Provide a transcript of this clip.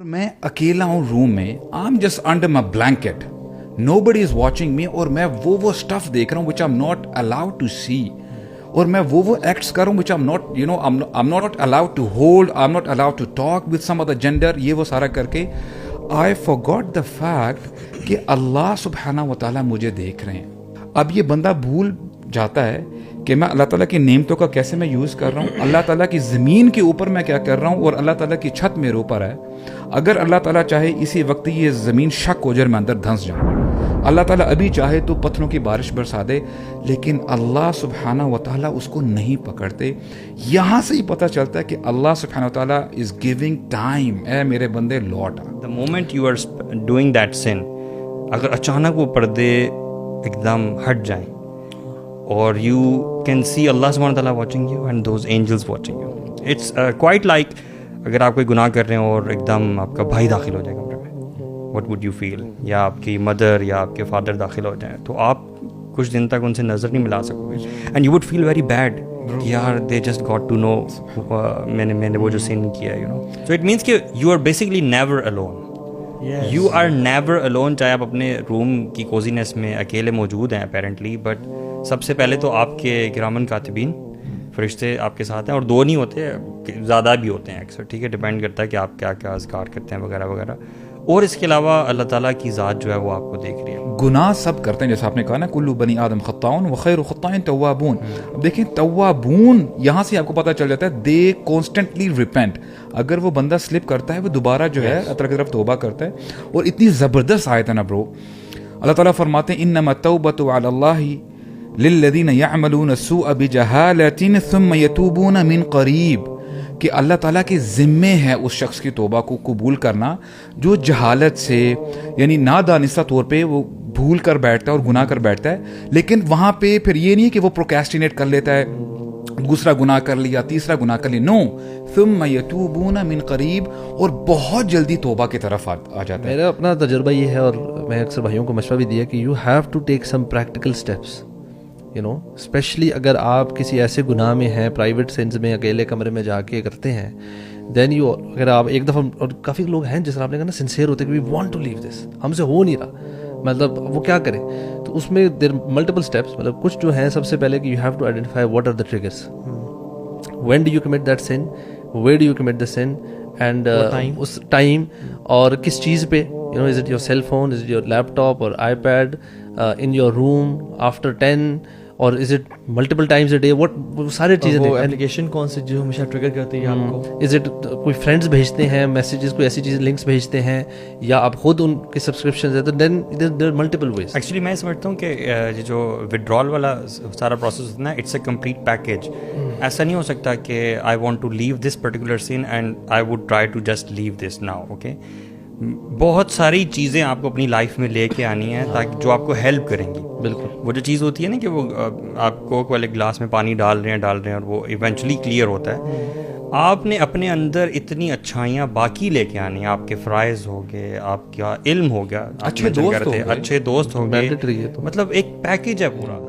میں اکیلا ہوں روم میں, I am just under my blanket, nobody is watching me, اور میں وہ اسٹف دیکھ رہا ہوں which I'm not allowed to see, اور میں وہ ایکٹس کر رہا ہوں which I'm not, you know, I'm not allowed to hold, I'm not allowed to talk with some other gender, یہ وہ سارا کر کے I forgot the fact کہ اللہ سبحانہ و تعالیٰ مجھے دیکھ رہے ہیں. اب یہ بندہ بھول جاتا ہے کہ میں اللہ تعالیٰ کی نعمتوں کا کیسے میں یوز کر رہا ہوں, اللہ تعالیٰ کی زمین کے اوپر میں کیا کر رہا ہوں, اور اللہ تعالیٰ کی چھت میرے اوپر ہے. اگر اللہ تعالیٰ چاہے اسی وقت یہ زمین شک ہو جائے میں اندر دھنس جاؤں, اللہ تعالیٰ ابھی چاہے تو پتھروں کی بارش برسا دے, لیکن اللہ سبحانہ و تعالیٰ اس کو نہیں پکڑتے. یہاں سے ہی پتہ چلتا ہے کہ اللہ سبحانہ و تعالیٰ از گیونگ ٹائم, اے میرے بندے لوٹ آ. The moment you are doing that sin, اگر اچانک وہ پردے ایک دم ہٹ جائیں اور یو کین سی اللہ سبحانہ تعالیٰ watching you and those angels watching you, it's quite like اگر آپ کوئی گناہ کر رہے ہیں اور ایک دم آپ کا بھائی داخل ہو جائے کمرے میں, وٹ وڈ یو فیل, یا آپ کی مدر یا آپ کے فادر داخل ہو جائیں, تو آپ کچھ دن تک ان سے نظر نہیں ملا سکو گے, and you would feel very bad کہ یار they just got to know میں نے وہ جو سین کیا ہے, you know. So it means کہ you are basically never alone, you are never alone, چاہے آپ اپنے روم کی کوزینس میں اکیلے موجود ہیں اپیرنٹلی, بٹ سب سے پہلے تو آپ کے کرامن کاتبین فرشتے آپ کے ساتھ ہیں, اور دو نہیں ہوتے, زیادہ بھی ہوتے ہیں اکثر, ٹھیک ہے, ڈپینڈ کرتا ہے کہ آپ کیا کیا اذکار کرتے ہیں وغیرہ وغیرہ, اور اس کے علاوہ اللہ تعالیٰ کی ذات جو ہے وہ آپ کو دیکھ رہی ہے. گناہ سب کرتے ہیں, جیسے آپ نے کہا نا کلو بنی آدم خطاؤن وخیر خطائن توابون. اب دیکھیں توابون یہاں سے آپ کو پتہ چل جاتا ہے دے کانسٹنٹلی ریپینٹ. اگر وہ بندہ سلپ کرتا ہے وہ دوبارہ جو ہے اللہ کی طرف توبہ کرتا ہے. اور اتنی زبردست آیت ہے نا برو, اللہ تعالیٰ فرماتے ہیں انما التوبۃ علی اللہ للذین یعملون السوء بجہالۃ ثم یتوبون من قریب, کہ اللہ تعالیٰ کے ذمے ہے اس شخص کی توبہ کو قبول کرنا جو جہالت سے یعنی نادانستہ طور پہ وہ بھول کر بیٹھتا ہے اور گناہ کر بیٹھتا ہے, لیکن وہاں پہ پھر یہ نہیں کہ وہ پروکیسٹینیٹ کر لیتا ہے, دوسرا گناہ کر لیا, تیسرا گناہ کر لیا, نو, ثم یتوبون من قریب, اور بہت جلدی توبہ کی طرف آ جاتا ہے. میرا اپنا تجربہ یہ ہے, اور میں اکثر بھائیوں کو مشورہ بھی دیا کہ you have to take some practical steps, you know, especially اگر آپ کسی ایسے گناہ میں ہیں, پرائیویٹ سینس میں اکیلے کمرے میں جا کے کرتے ہیں, دین یو, اگر آپ ایک دفعہ, اور کافی لوگ ہیں جس طرح آپ نے کہا نا سنسیئر ہوتے کہ وی وانٹ ٹو لیو دس, ہم سے ہو نہیں رہا, مطلب وہ کیا کریں, تو اس میں دیر ملٹیپل اسٹیپس, مطلب کچھ جو ہیں سب سے پہلے کہ you have to identify what are the triggers, when do you commit that sin, where do you commit the sin, and اس ٹائم اور کس چیز پہ, you know, is it your cell phone, is it your laptop اور iPad, in your room after 10, اور is it multiple times a day, what, وہ سارے چیزیں, ایپلیکیشن کون سی جو ہمیشہ ٹریگر کرتی ہے آپ کو, از اٹ کوئی فرینڈس بھیجتے ہیں میسیجز, کوئی ایسی چیز لنکس بھیجتے ہیں, یا آپ خود ان کے سبسکرپشنز ہیں, تو دین دیر ملٹیپل ویز. ایکچولی میں سمجھتا ہوں کہ یہ جو ودرال والا سارا پروسیس ہوتا ہے نا, اٹس اے کمپلیٹ پیکیج. ایسا نہیں ہو سکتا کہ I want to leave this particular scene and I would try to just leave this now, okay. بہت ساری چیزیں آپ کو اپنی لائف میں لے کے آنی ہیں تاکہ جو آپ کو ہیلپ کریں گی. بالکل, وہ جو چیز ہوتی ہے نا کہ وہ آپ کوک والے گلاس میں پانی ڈال رہے ہیں اور وہ ایونچولی کلیئر ہوتا ہے, آپ نے اپنے اندر اتنی اچھائیاں باقی لے کے آنی ہیں, آپ کے فرائض ہو گئے, آپ کا علم ہو گیا, اچھے دوست ہو گئے, مطلب ایک پیکیج ہے پورا.